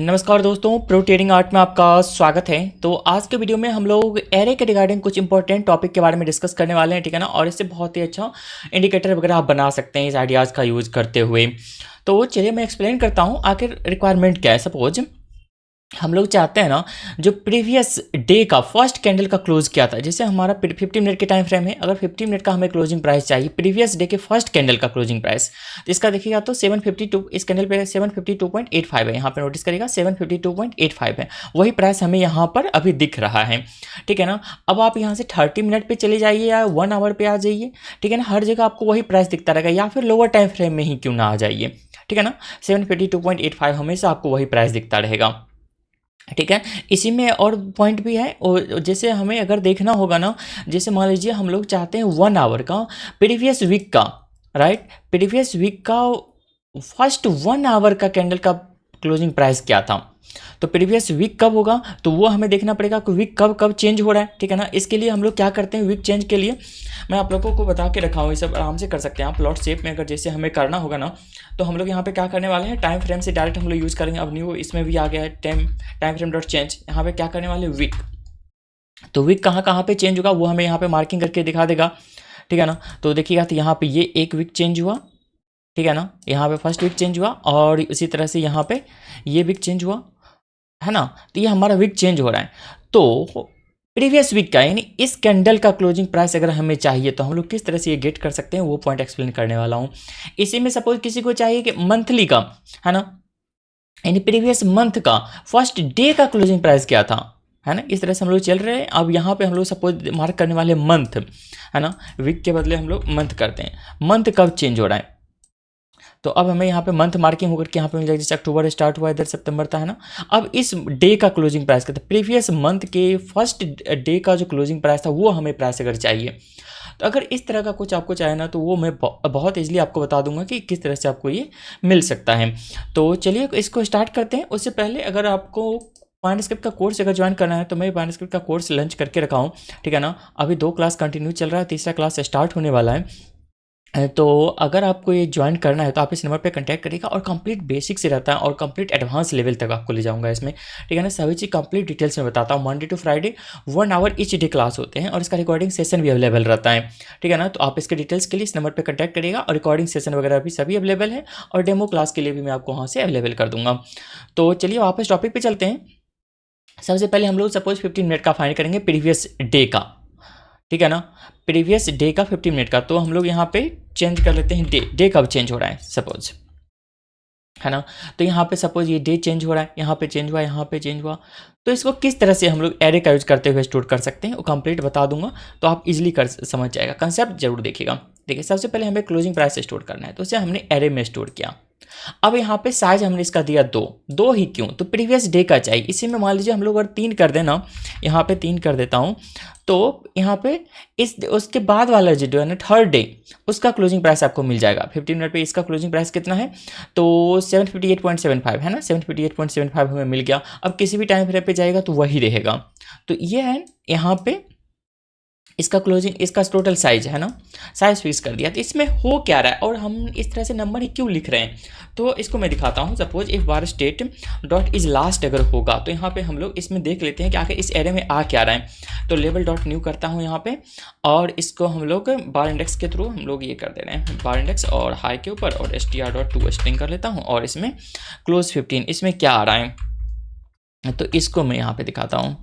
नमस्कार दोस्तों, pro trading art में आपका स्वागत है। तो आज के वीडियो में हम लोग एरे के रिगार्डिंग कुछ इंपॉर्टेंट टॉपिक के बारे में डिस्कस करने वाले हैं, ठीक है ना। और इससे बहुत ही अच्छा इंडिकेटर वगैरह आप बना सकते हैं इस आइडियाज़ का यूज़ करते हुए। तो चलिए मैं एक्सप्लेन करता हूँ आखिर रिक्वायरमेंट क्या है। सपोज हम लोग चाहते हैं ना, जो प्रीवियस डे का फर्स्ट कैंडल का क्लोज किया था, जैसे हमारा 50 मिनट के टाइम फ्रेम है, अगर 50 मिनट का हमें क्लोजिंग प्राइस चाहिए प्रीवियस डे के फर्स्ट कैंडल का क्लोजिंग प्राइस, तो इसका देखिएगा तो 752, इस कैंडल पे 752.85 है। यहाँ पे नोटिस करिएगा 752.85 है, वही प्राइस हमें यहाँ पर अभी दिख रहा है, ठीक है ना। अब आप यहाँ से 30 मिनट पे चले जाइए या 1 आवर पे आ जाइए, ठीक है ना, हर जगह आपको वही प्राइस दिखता रहेगा, या फिर लोअर टाइम फ्रेम में ही क्यों ना आ जाइए, ठीक है ना। 752.85 हमेशा आपको वही प्राइस दिखता रहेगा, ठीक है। इसी में और पॉइंट भी है, और जैसे हमें अगर देखना होगा ना, जैसे मान लीजिए हम लोग चाहते हैं 1 आवर का प्रीवियस वीक का, राइट, प्रीवियस वीक का फर्स्ट 1 आवर का कैंडल का क्लोजिंग प्राइस क्या था, तो प्रीवियस वीक कब होगा, तो वो हमें देखना पड़ेगा कि वीक कब कब चेंज हो रहा है, ठीक है ना। इसके लिए हम लोग क्या करते हैं, वीक चेंज के लिए मैं आप लोगों को बता के रखा हूँ, ये सब आराम से कर सकते हैं आप प्लॉट शेप में। अगर जैसे हमें करना होगा ना, तो हम लोग यहाँ पे क्या करने वाले हैं, टाइम फ्रेम से डायरेक्ट हम लोग यूज़ करेंगे। अब न्यू इसमें भी आ गया है टाइम फ्रेम डॉट चेंज, यहाँ पे क्या करने वाले वीक, तो वीक कहाँ कहाँ पे चेंज होगा वो हमें यहाँ पे मार्किंग करके दिखा देगा, ठीक है ना। तो देखिएगा तो यहाँ पे ये एक वीक चेंज हुआ, ठीक है ना, यहाँ पे फर्स्ट वीक चेंज हुआ, और इसी तरह से यहाँ पे ये वीक चेंज हुआ, है ना। तो ये हमारा वीक चेंज हो रहा है। तो प्रीवियस वीक का यानी इस कैंडल का क्लोजिंग प्राइस अगर हमें चाहिए तो हम लोग किस तरह से ये गेट कर सकते हैं, वो पॉइंट एक्सप्लेन करने वाला हूँ। इसी में सपोज किसी को चाहिए कि मंथली का, है ना, यानी प्रीवियस मंथ का फर्स्ट डे का क्लोजिंग प्राइस क्या था, है ना। इस तरह से हम लोग चल रहे हैं। अब यहाँ पे हम लोग सपोज मार्क करने वाले मंथ, है ना, वीक के बदले हम लोग मंथ करते हैं, मंथ कब चेंज हो रहा है। तो अब हमें यहाँ पे मंथ मार्किंग होकर के यहाँ पे मिल जाएगा, जैसे अक्टूबर स्टार्ट हुआ इधर सितंबर था, है ना। अब इस डे का क्लोजिंग प्राइस का, प्रीवियस मंथ के फर्स्ट डे का जो क्लोजिंग प्राइस था वो हमें प्राइस अगर चाहिए, तो अगर इस तरह का कुछ आपको चाहे ना, तो वो मैं बहुत ईजिली आपको बता दूंगा कि किस तरह से आपको ये मिल सकता है। तो चलिए इसको स्टार्ट करते हैं। उससे पहले अगर आपको पाइनस्क्रिप्ट का कोर्स अगर ज्वाइन करना है, तो मैं पाइनस्क्रिप्ट का कोर्स लॉन्च करके रखा हूँ, ठीक है ना। अभी 2 क्लास कंटिन्यू चल रहा है, तीसरा क्लास स्टार्ट होने वाला है। तो अगर आपको ये ज्वाइन करना है तो आप इस नंबर पे कांटेक्ट करिएगा, और कंप्लीट बेसिक से रहता है और कंप्लीट एडवांस लेवल तक आपको ले जाऊंगा इसमें, ठीक है ना। सभी चीज़ कंप्लीट डिटेल्स में बताता हूँ। Monday to Friday 1 hour each day class होते हैं, और इसका रिकॉर्डिंग सेशन भी अवेलेबल रहता है, ठीक है ना। तो आप इसके डिटेल्स के लिए इस नंबर पर कॉन्टैक्ट करिएगा, और रिकॉर्डिंग सेशन वगैरह भी सभी अवेलेबल है, और डेमो क्लास के लिए भी मैं आपको वहाँ से अवेलेबल कर दूंगा। तो चलिए वापस टॉपिक पर चलते हैं। सबसे पहले हम लोग सपोज 15 मिनट का फाइंड करेंगे प्रीवियस डे का, ठीक है ना, प्रीवियस डे का 15 मिनट का। तो हम लोग यहाँ पे चेंज कर लेते हैं डे कब चेंज हो रहा है सपोज, है ना। तो यहाँ पे सपोज ये डे चेंज हो रहा है, यहाँ पे चेंज हुआ, यहाँ पे चेंज हुआ। तो इसको किस तरह से हम लोग एरे का यूज करते हुए स्टोर कर सकते हैं वो कंप्लीट बता दूंगा, तो आप इजीली कर समझ जाएगा। कंसेप्ट जरूर देखिएगा। देखिए सबसे पहले हमें क्लोजिंग प्राइस स्टोर करना है, तो उसे हमने एरे में स्टोर किया। अब यहाँ पे साइज हमने इसका दिया 2 ही क्यों, तो प्रीवियस डे का चाहिए। इसी में मान लीजिए हम लोग अगर 3 कर देना, यहाँ पे 3 कर देता हूँ, तो यहाँ पे इस उसके बाद वाला जो है ना थर्ड डे, उसका क्लोजिंग प्राइस आपको मिल जाएगा। 15 मिनट पे इसका क्लोजिंग प्राइस कितना है, तो 758.75 है ना, 758.75 हमें मिल गया। अब किसी भी टाइम फ्रेम पे जाएगा तो वही रहेगा। तो ये है यहाँ पे इसका क्लोजिंग, इसका टोटल साइज है ना, साइज फिक्स कर दिया। तो इसमें हो क्या रहा है और हम इस तरह से नंबर ही क्यों लिख रहे हैं, तो इसको मैं दिखाता हूँ। Suppose if bar state dot is last अगर होगा, तो यहाँ पे हम लोग इसमें देख लेते हैं कि आखिर इस एरे में आ क्या रहा है। तो लेबल डॉट न्यू करता हूँ यहाँ पे, और इसको हम लोग बार इंडेक्स के थ्रू हम लोग ये कर दे रहे हैं, बार इंडेक्स और हाई के ऊपर, और str.to स्ट्रिंग कर लेता हूँ, और इसमें क्लोज 15 इसमें क्या आ रहा है, तो इसको मैं यहाँ पे दिखाता हूँ।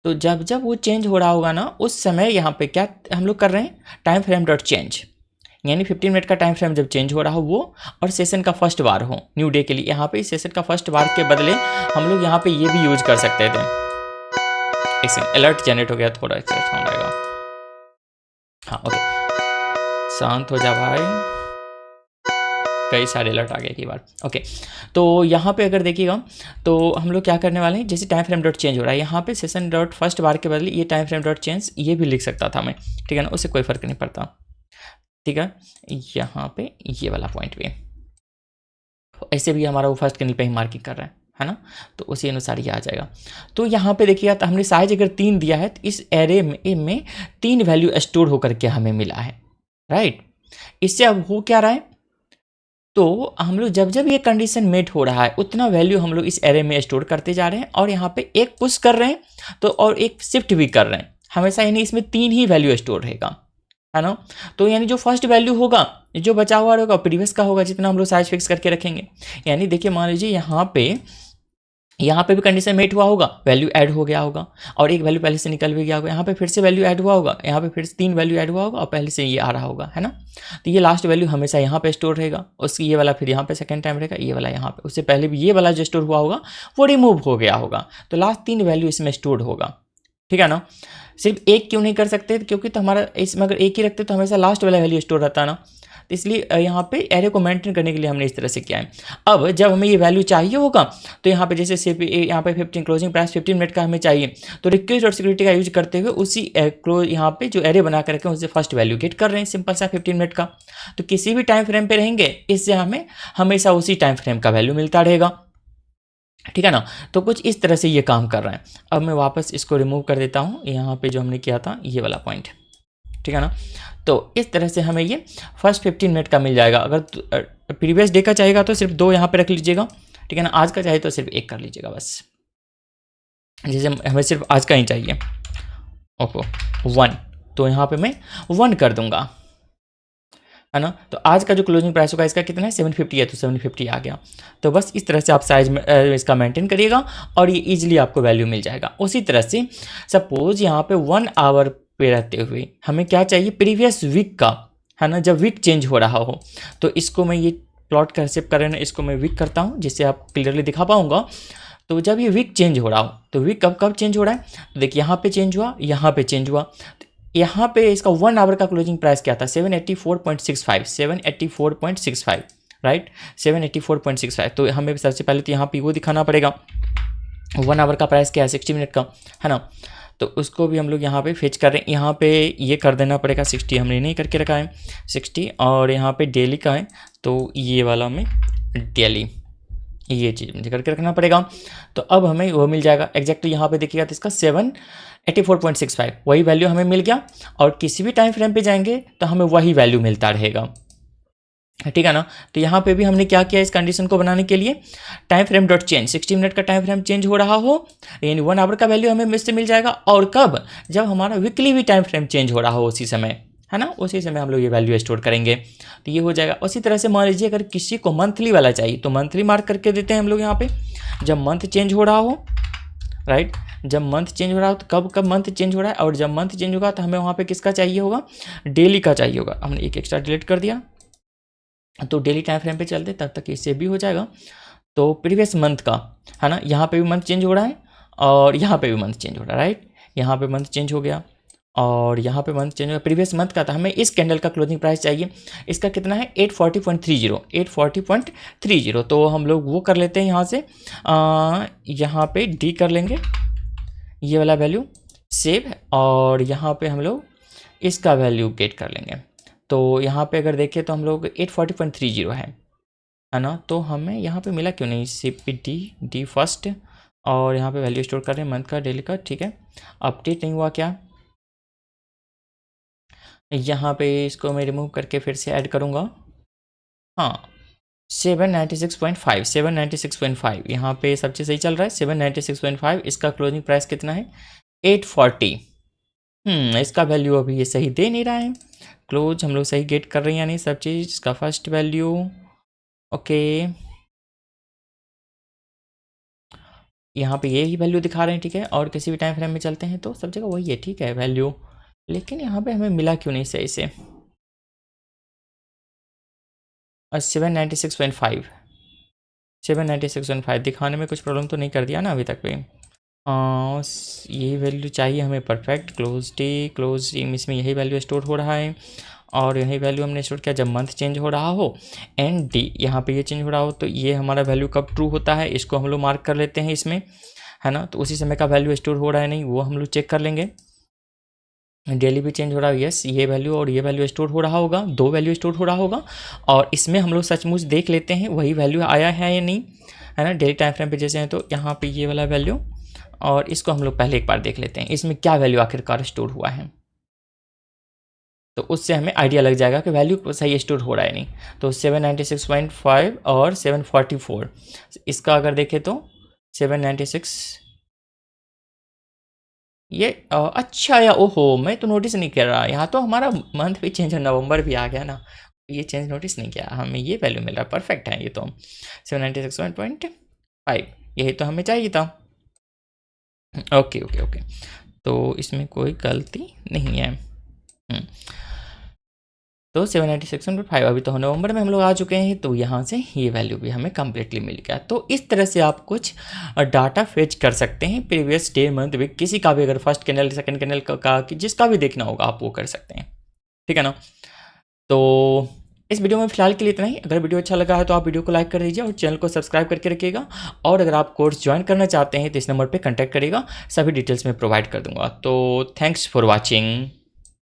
तो जब जब वो चेंज हो रहा होगा ना, उस समय यहाँ पे क्या हम लोग कर रहे हैं, टाइम फ्रेम डॉट चेंज, यानी 15 मिनट का टाइम फ्रेम जब चेंज हो रहा हो वो, और सेशन का फर्स्ट बार हो न्यू डे के लिए। यहाँ पे सेशन का फर्स्ट बार के बदले हम लोग यहाँ पे ये भी यूज कर सकते थे। एक सेकंड, अलर्ट जनरेट हो गया, थोड़ा साउंड आएगा। हाँ ओके, शांत हो जा भाई, कई सारे अलर्ट आ गए की बार। ओके, तो यहाँ पे अगर देखिएगा तो हम लोग क्या करने वाले हैं, जैसे टाइम फ्रेम डॉट चेंज हो रहा है, यहाँ पे सेशन डॉट फर्स्ट बार के बदले ये टाइम फ्रेम डॉट चेंज ये भी लिख सकता था मैं, ठीक है ना, उससे कोई फर्क नहीं पड़ता, ठीक है। यहाँ पे ये वाला पॉइंट भी ऐसे भी हमारा वो फर्स्ट कैंडल पे ही मार्किंग कर रहा है ना, तो उसी अनुसार ये आ जाएगा। तो यहाँ पे देखिएगा तो हमने साइज अगर 3 दिया है, तो इस एरे में 3 वैल्यू स्टोर होकर के हमें मिला है, राइट। इससे अब हो क्या रहा है, तो हम लोग जब जब ये कंडीशन मेट हो रहा है उतना वैल्यू हम लोग इस एरे में स्टोर करते जा रहे हैं, और यहाँ पे एक पुश कर रहे हैं तो और एक शिफ्ट भी कर रहे हैं हमेशा, यानी इसमें 3 ही वैल्यू स्टोर रहेगा, है ना। तो यानी जो फर्स्ट वैल्यू होगा जो बचा हुआ होगा प्रीवियस का होगा, जितना हम लोग साइज फिक्स करके रखेंगे। यानी देखिए मान लीजिए यहाँ पे भी कंडीशन मेट हुआ होगा, वैल्यू ऐड हो गया होगा, और एक वैल्यू पहले से निकल भी गया होगा, यहाँ पे फिर से वैल्यू ऐड हुआ होगा, यहाँ पे फिर से 3 वैल्यू ऐड हुआ होगा और पहले से ये आ रहा होगा, है ना। तो ये लास्ट वैल्यू हमेशा यहाँ पे स्टोर रहेगा, उसकी ये वाला फिर यहाँ पे सेकंड टाइम रहेगा, ये वाला यहाँ पे, उससे पहले भी ये वाला जो स्टोर हुआ होगा वो रिमूव हो गया होगा, तो लास्ट 3 वैल्यू इसमें स्टोर होगा, ठीक है ना। सिर्फ एक क्यों नहीं कर सकते, क्योंकि तो हमारा इसमें अगर एक ही रखते तो हमेशा लास्ट वाला वैल्यू स्टोर रहता ना, तो इसलिए यहाँ पे एरे को मेंटेन करने के लिए हमने इस तरह से किया है। अब जब हमें ये वैल्यू चाहिए होगा तो यहाँ पे जैसे सिर्फ यहाँ पे 15 क्लोजिंग प्राइस 15 मिनट का हमें चाहिए, तो रिक्वेस्ट और सिक्योरिटी का यूज करते हुए उसी क्लोज यहाँ पे जो एरे बना कर रखें उससे फर्स्ट वैल्यू गेट कर रहे हैं, सिंपल सा 15 मिनट का। तो किसी भी टाइम फ्रेम पे रहेंगे इससे हमें हमेशा उसी टाइम फ्रेम का वैल्यू मिलता रहेगा, ठीक है ना। तो कुछ इस तरह से ये काम कर रहा है। अब मैं वापस इसको रिमूव कर देता हूँ, यहाँ पे जो हमने किया था ये वाला पॉइंट, ठीक है ना। तो इस तरह से हमें ये फर्स्ट 15 मिनट का मिल जाएगा। अगर प्रीवियस डे का चाहेगा तो सिर्फ 2 यहाँ पे रख लीजिएगा, ठीक है ना। आज का चाहे तो सिर्फ 1 कर लीजिएगा बस, जैसे हमें सिर्फ आज का ही चाहिए। ओके 1, तो यहाँ पे मैं 1 कर दूंगा, है ना। तो आज का जो क्लोजिंग प्राइस होगा इसका कितना है 750 है, तो 750 आ गया। तो बस इस तरह से आप साइज में इसका मेंटेन करिएगा और ये इजीली आपको वैल्यू मिल जाएगा। उसी तरह से सपोज यहाँ पे 1 आवर पे रहते हुए हमें क्या चाहिए प्रीवियस वीक का, है ना, जब वीक चेंज हो रहा हो। तो इसको मैं ये प्लॉट का सेव कर रहे हैं, इसको मैं वीक करता हूँ जिससे आप क्लियरली दिखा पाऊंगा। तो जब ये वीक चेंज हो रहा हो, तो वीक कब चेंज हो रहा है, तो देखिए यहाँ पे चेंज हुआ, यहाँ पे चेंज हुआ। यहाँ पे इसका 1 आवर का क्लोजिंग प्राइस क्या था 784.65, 784.65, राइट 784.65। तो हमें सबसे पहले तो यहाँ पे वो दिखाना पड़ेगा 1 आवर का प्राइस क्या है 60 मिनट का, है ना। तो उसको भी हम लोग यहाँ पे फेच कर रहे हैं, यहाँ पे ये कर देना पड़ेगा 60, हमने नहीं करके रखा है 60, और यहाँ पे डेली का है तो ये वाला में डेली ये चीज़ मुझे करके रखना पड़ेगा। तो अब हमें वो मिल जाएगा एग्जैक्टली, यहाँ पे देखिएगा तो इसका 784.65 वही वैल्यू हमें मिल गया, और किसी भी टाइम फ्रेम पे जाएंगे तो हमें वही वैल्यू मिलता रहेगा, ठीक है ना। तो यहाँ पे भी हमने क्या किया इस कंडीशन को बनाने के लिए, time frame dot change 60 minute का टाइम फ्रेम चेंज हो रहा हो, यानी 1 आवर का वैल्यू हमें इससे मिल जाएगा। और कब, जब हमारा वीकली भी टाइम फ्रेम चेंज हो रहा हो उसी समय, है ना, उसी समय हम लोग ये वैल्यू स्टोर करेंगे, तो ये हो जाएगा। उसी तरह से मान लीजिए अगर किसी को मंथली वाला चाहिए तो मंथली मार्क करके देते हैं हम लोग यहाँ पे, जब मंथ चेंज हो रहा हो, राइट, जब मंथ चेंज हो रहा हो तो कब मंथ चेंज हो रहा है, और जब मंथ चेंज होगा तो हमें वहाँ पे किसका चाहिए होगा, डेली का चाहिए होगा। हमने एक एक्स्ट्रा डिलीट कर दिया, तो डेली टाइम फ्रेम पे चलते तब तक ये सेव भी हो जाएगा। तो प्रीवियस मंथ का, है ना, यहाँ पे भी मंथ चेंज हो रहा है और यहाँ पे भी मंथ चेंज हो रहा है, राइट, यहाँ पे मंथ चेंज हो गया और यहाँ पे मंथ चेंज हो गया। प्रीवियस मंथ का था, हमें इस कैंडल का क्लोजिंग प्राइस चाहिए, इसका कितना है 840.30, 840.30। तो हम लोग वो कर लेते हैं यहाँ से, यहाँ पे डी कर लेंगे ये वाला वैल्यू सेव, और यहाँ पे हम लोग इसका वैल्यू गेट कर लेंगे। तो यहाँ पे अगर देखें तो हम लोग 840.30 है ना। तो हमें यहाँ पे मिला क्यों नहीं डी फर्स्ट, और यहाँ पे वैल्यू स्टोर कर रहे हैं मंथ का डेली का, ठीक है। अपडेट नहीं हुआ क्या, यहाँ पे इसको मैं रिमूव करके फिर से ऐड करूँगा, हाँ 796.5, 796.5 यहाँ पे सब चीज़ सही चल रहा है 796.5। इसका क्लोजिंग प्राइस कितना है 840। इसका वैल्यू अभी ये सही दे नहीं रहा है, क्लोज हम लोग सही गेट कर रहे हैं या नहीं सब चीज़। इसका फर्स्ट वैल्यू ओके, यहाँ पे ये ही वैल्यू दिखा रहे हैं, ठीक है। और किसी भी टाइम फ्रेम में चलते हैं तो सब जगह वही है, ठीक है वैल्यू, लेकिन यहाँ पे हमें मिला क्यों नहीं सही से 796.5, 796.5 दिखाने में कुछ प्रॉब्लम तो नहीं कर दिया ना अभी तक पे। यही वैल्यू चाहिए हमें परफेक्ट, क्लोज इसमें यही वैल्यू स्टोर हो रहा है, और यही वैल्यू हमने स्टोर किया जब मंथ चेंज हो रहा हो, एंड डी यहाँ पे ये चेंज हो रहा हो। तो ये हमारा वैल्यू कब ट्रू होता है इसको हम लोग मार्क कर लेते हैं इसमें, है ना। तो उसी समय का वैल्यू स्टोर हो रहा है नहीं वो हम लोग चेक कर लेंगे। डेली भी चेंज हो रहा है, यस ये वैल्यू और ये वैल्यू स्टोर हो रहा होगा, 2 वैल्यू स्टोर हो रहा होगा, और इसमें हम लोग सचमुच देख लेते हैं वही वैल्यू आया है या नहीं, है ना। डेली टाइम फ्रेम पे जैसे हैं तो यहाँ पे ये वाला वैल्यू, और इसको हम लोग पहले एक बार देख लेते हैं इसमें क्या वैल्यू आखिरकार स्टोर हुआ है। तो उससे हमें आइडिया लग जाएगा कि वैल्यू सही स्टोर हो रहा है नहीं। तो 796.5 और 744, इसका अगर देखें तो 796, ये अच्छा या ओहो, मैं तो नोटिस नहीं कर रहा, यहाँ तो हमारा मंथ भी चेंज, नवंबर भी आ गया ना, ये चेंज नोटिस नहीं किया, हमें ये वैल्यू मिल रहा है, परफेक्ट है ये तो 796.5, यही तो हमें चाहिए था। ओके ओके ओके, तो इसमें कोई गलती नहीं है। तो 796.5, अभी तो नवंबर में हम लोग आ चुके हैं, तो यहाँ से ये वैल्यू भी हमें कम्प्लीटली मिल गया। तो इस तरह से आप कुछ डाटा फेच कर सकते हैं प्रीवियस डे मंथ वीक, किसी का भी, अगर फर्स्ट कैनल सेकंड कैनल का जिसका भी देखना होगा आप वो कर सकते हैं, ठीक है ना। तो इस वीडियो में फिलहाल के लिए इतना ही। अगर वीडियो अच्छा लगा है तो आप वीडियो को लाइक कर दीजिए और चैनल को सब्सक्राइब करके रखिएगा। और अगर आप कोर्स ज्वाइन करना चाहते हैं तो इस नंबर पर कॉन्टैक्ट करिएगा, सभी डिटेल्स में प्रोवाइड कर दूंगा। तो थैंक्स फॉर वॉचिंग।